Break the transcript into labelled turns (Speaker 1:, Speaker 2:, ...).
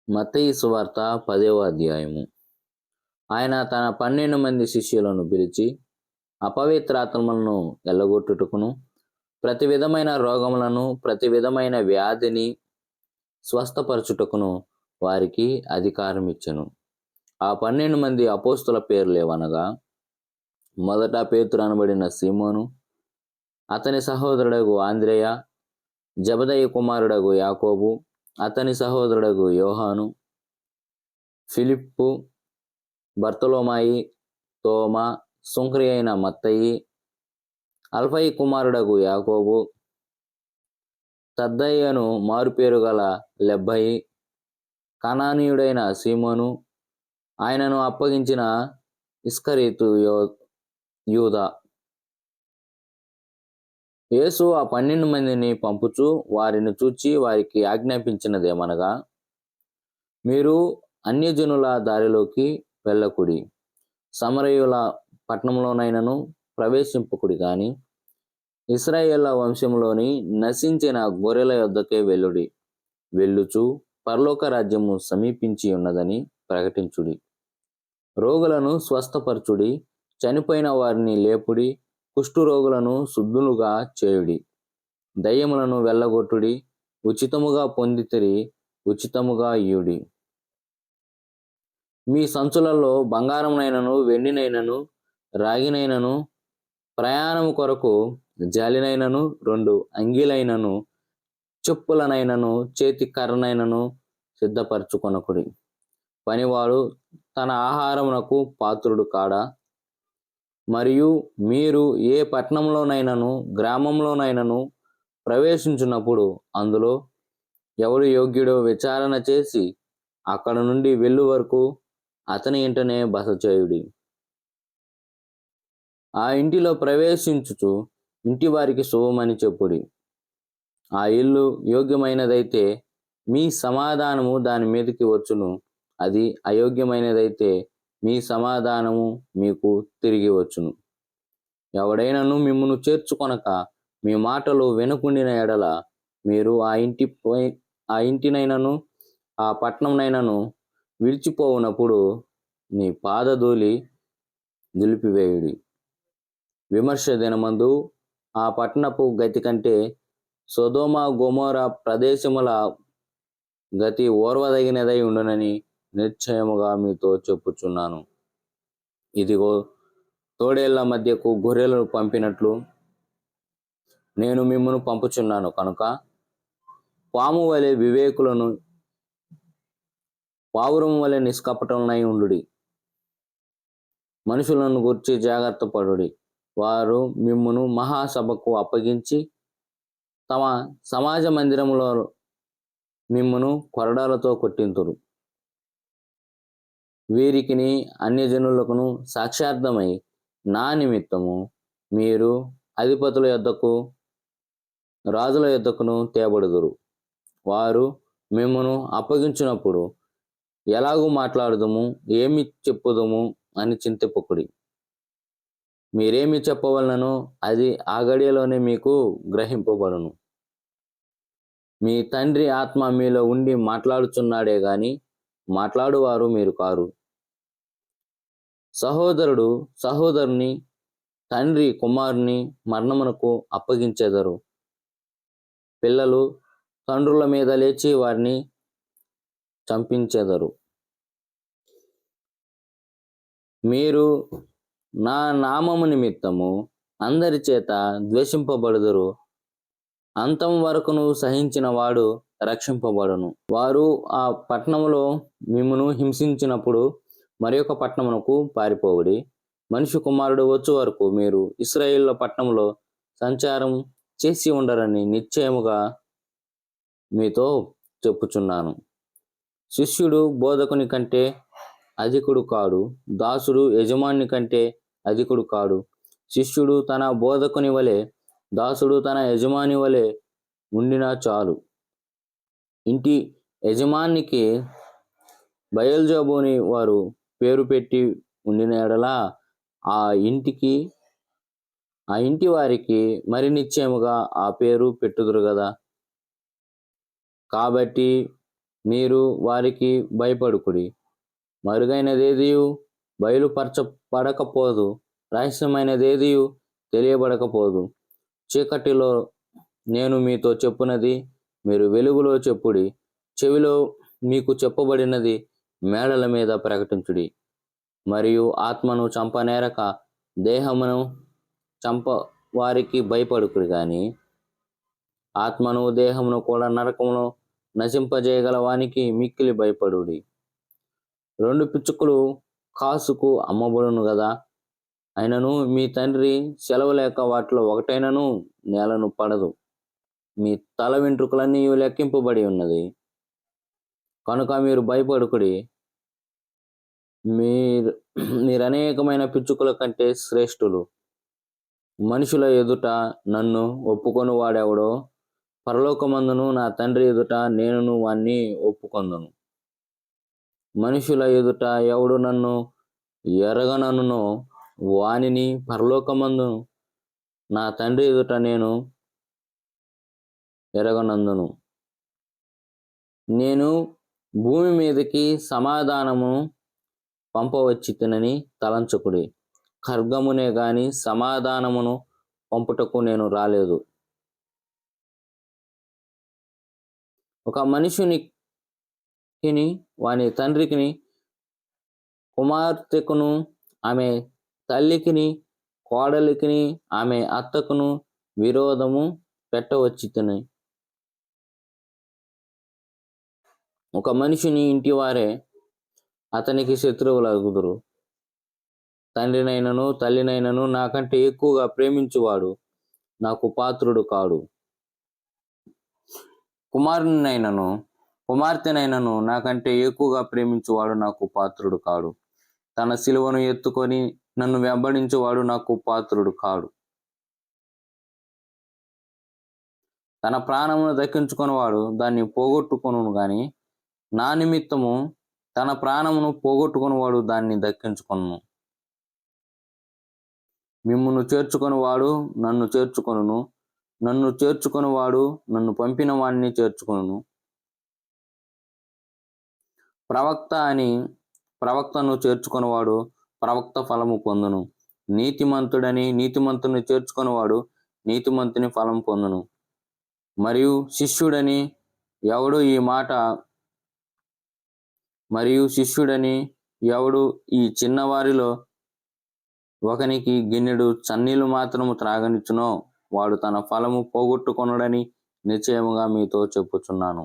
Speaker 1: మత్తయి సువార్త 10వ అధ్యాయము. ఆయన తన 12 మంది శిష్యులను పిలిచి, అపవిత్రాత్మలను ఎల్లగొట్టుటకును, ప్రతి విధమైన రోగములను, ప్రతి విధమైన వ్యాధిని స్వస్థపరచుటకును వారికి అధికారం ఇచ్చెను. ఆ 12 మంది అపోస్తుల పేర్లేవనగా, మొదట పేతురు అనబడిన సీమోను, అతని సహోదరుడగు ఆంద్రేయ, జెబెదయి కుమారుడగు యాకోబు, అతని సహోదరుడగు యోహాను, ఫిలిప్పు, బర్తొలొమాయి, తోమా, సుంకరి అయిన మత్తయి, అల్ఫయి కుమారుడగు యాకోబు, తద్దయి మారుపేరు గల లెబ్బయి, కనానీయుడైన సీమోను, ఆయనను అప్పగించిన ఇస్కరియోతు యూదా. యేసు ఆ 12 మందిని పంపుచు వారిని చూచి వారికి ఆజ్ఞాపించినదేమనగా, మీరు అన్యజనుల దారిలోకి వెళ్ళకుడి, సమరయుల పట్టణంలోనైనను ప్రవేశింపకుడి గాని ఇశ్రాయేళ్ల వంశంలోని నశించిన గొర్రెల యొద్దకే వెళ్ళుడి. వెళ్ళుచు పరలోక రాజ్యము సమీపించి ఉన్నదని ప్రకటించుడి. రోగులను స్వస్థపరచుడి, చనిపోయిన వారిని లేపుడి, కుష్ఠరోగులను శుద్ధులుగా చేయుడి, దయ్యములను వెళ్ళగొట్టుడి, ఉచితముగా పొందితిరి ఉచితముగా ఇయ్యుడి. మీ సంచులలో బంగారమునైనను, వెండినైనను, రాగినైనను, ప్రయాణము కొరకు జాలినైనను, 2 అంగీలైనను, చెప్పులనైనను, చేతి కర్రనైనను సిద్ధపరచుకొనకుడి. పనివాడు తన ఆహారమునకు పాత్రుడు కాడా? మరియు మీరు ఏ పట్టణంలోనైనను, గ్రామంలోనైనను ప్రవేశించినప్పుడు అందులో ఎవడు యోగ్యుడో విచారణ చేసి అక్కడ నుండి వెళ్ళు వరకు అతని ఇంటనే బస చేయుడి. ఆ ఇంటిలో ప్రవేశించుచు ఇంటి వారికి శుభమని చెప్పుడి. ఆ ఇల్లు యోగ్యమైనదైతే మీ సమాధానము దాని మీదకి వచ్చును, అది అయోగ్యమైనదైతే మీ సమాధానము మీకు తిరిగి వచ్చును. ఎవడైనను మిమ్మును చేర్చుకొనక మీ మాటలు వినకుండిన ఎడల మీరు ఆ ఇంటినైనను ఆ పట్టణంనైనను విడిచిపోవునప్పుడు నీ పాదధూళి దులిపివేయుడి. విమర్శ దినమందు ఆ పట్టణపు గతి కంటే సొదొమ గొమొర్రా ప్రదేశముల గతి ఓర్వదగినదై ఉండునని నిశ్చయముగా మీతో చెప్పుచున్నాను. ఇదిగో, తోడేళ్ల మధ్యకు గొర్రెలను పంపినట్లు నేను మిమ్మును పంపుచున్నాను కనుక పాము వలె వివేకులను, పావురము వలె నిష్కపటులనై ఉండుడి. మనుషులను గూర్చి జాగ్రత్త పడుడి. వారు మిమ్మును మహాసభకు అప్పగించి తమ సమాజ మందిరములో మిమ్మును కొరడాలతో కొట్టింతురు. వీరికిని అన్యజనులకును సాక్షార్థమై నా నిమిత్తము మీరు అధిపతుల యొద్దకు, రాజుల యొద్దకును తేబడుదురు. వారు మిమ్మును అప్పగించినప్పుడు ఎలాగూ మాట్లాడుదుము, ఏమి చెప్పుదుము అని చింతింపకుడి. మీరేమి చెప్పవలనో అది ఆ గడియలోనే మీకు గ్రహింపబడును. మీ తండ్రి ఆత్మ మీలో ఉండి మాట్లాడుచున్నాడే గాని మాట్లాడువారు మీరు కారు. సహోదరుడు సహోదరుని, తండ్రి కుమారుని మరణమునకు అప్పగించెదరు. పిల్లలు తండ్రుల మీద లేచి వారిని చంపించెదరు. మీరు నా నామము నిమిత్తము అందరి చేత ద్వేషింపబడుదురు. అంతం వరకును సహించిన వాడు రక్షింపబడును. వారు ఆ పట్టణములో మిమ్మును హింసించినప్పుడు మరి ఒక పట్టణమునకు పారిపోవుడి. మనిషి కుమారుడు వచ్చు వరకు మీరు ఇశ్రాయేలు పట్టణంలో సంచారం చేసి ఉండరని నిశ్చయముగా మీతో చెప్పుచున్నాను. శిష్యుడు బోధకుని కంటే అధికుడు కాడు, దాసుడు యజమాని కంటే అధికుడు కాడు. శిష్యుడు తన బోధకుని వలె, దాసుడు తన యజమాని వలె ఉండినా చాలు. ఇంటి యజమానికి బయల్జెబూని వారు పేరు పెట్టి ఉండిన ఎడల ఆ ఇంటి వారికి మరి నిశ్చయముగా ఆ పేరు పెట్టుదురు గదా. కాబట్టి మీరు వారికి భయపడుకుడి. మరుగైనదేదియు బయలుపరచబడకపోదు, రహస్యమైనదేదియు తెలియబడకపోదు. చీకటిలో నేను మీతో చెప్పునది మీరు వెలుగులో చెప్పుడి. చెవిలో మీకు చెప్పబడినది మేడల మీద ప్రకటించుడి. మరియు ఆత్మను చంపనేరక దేహమును చంప వారికి భయపడుకుడి గాని ఆత్మను దేహమును కూడా నరకమును నశింపజేయగల వానికి మిక్కిలి భయపడుడి. 2 పిచ్చుకలు కాసుకు అమ్మబడును గదా, అయినను మీ తండ్రి సెలవు లేక వాటిలో ఒకటైనను నేలను పడదు. మీ తల వెంట్రుకలన్నీ లెక్కింపబడి ఉన్నది. కనుక మీరు భయపడుకుడి. మీరనేకమైన పిచ్చుకల కంటే శ్రేష్ఠులు. మనుషుల ఎదుట నన్ను ఒప్పుకొని వాడెవడో పరలోకమందును నా తండ్రి ఎదుట నేనును వాణ్ణి ఒప్పుకొందును. మనుషుల ఎదుట ఎవడు నన్ను ఎరగననునో వానిని పరలోకమందు నా తండ్రి ఎదుట నేను ఎరగనందును. నేను భూమి మీదకి సమాధానము పంపవచ్చితినని తలంచకుడి. ఖడ్గమునే గాని సమాధానమును పంపుటకు నేను రాలేదు. ఒక మనుషునికిని వాని తండ్రికిని, కుమార్తెకును ఆమె తల్లికిని, కోడలికిని ఆమె అత్తకును విరోధము పెట్టవచ్చితిని. ఒక మనిషిని ఇంటివారే అతనికి శత్రువులగుదురు. తండ్రినైనను తల్లినైనను నాకంటే ఎక్కువగా ప్రేమించువాడు నాకు పాత్రుడు కాడు. కుమారునైనను కుమార్తెనైనను నాకంటే ఎక్కువగా ప్రేమించువాడు నాకు పాత్రుడు కాడు. తన సిలువను ఎత్తుకొని నన్ను వెంబడించువాడు నాకు పాత్రుడు కాడు. తన ప్రాణమును దక్కించుకొనివాడు దాన్ని పోగొట్టుకొనును గాని నా నిమిత్తము తన ప్రాణమును పోగొట్టుకొనివాడు దాన్ని దక్కించుకొనును. మిమ్మును చేర్చుకొనివాడు నన్ను చేర్చుకొనును, నన్ను చేర్చుకొనివాడు నన్ను పంపిన వాణ్ణి చేర్చుకొనును. ప్రవక్తను చేర్చుకొనివాడు ప్రవక్త ఫలము పొందును. నీతిమంతుని చేర్చుకొనివాడు నీతిమంతుని ఫలం పొందును. మరియు శిష్యుడని ఎవడు ఈ చిన్నవారిలో ఒకనికి గిన్నెడు చన్నీళ్లు మాత్రము త్రాగనిచ్చునో వాడు తన ఫలము పోగొట్టుకొనుడని నిశ్చయముగా మీతో చెప్పుచున్నాను.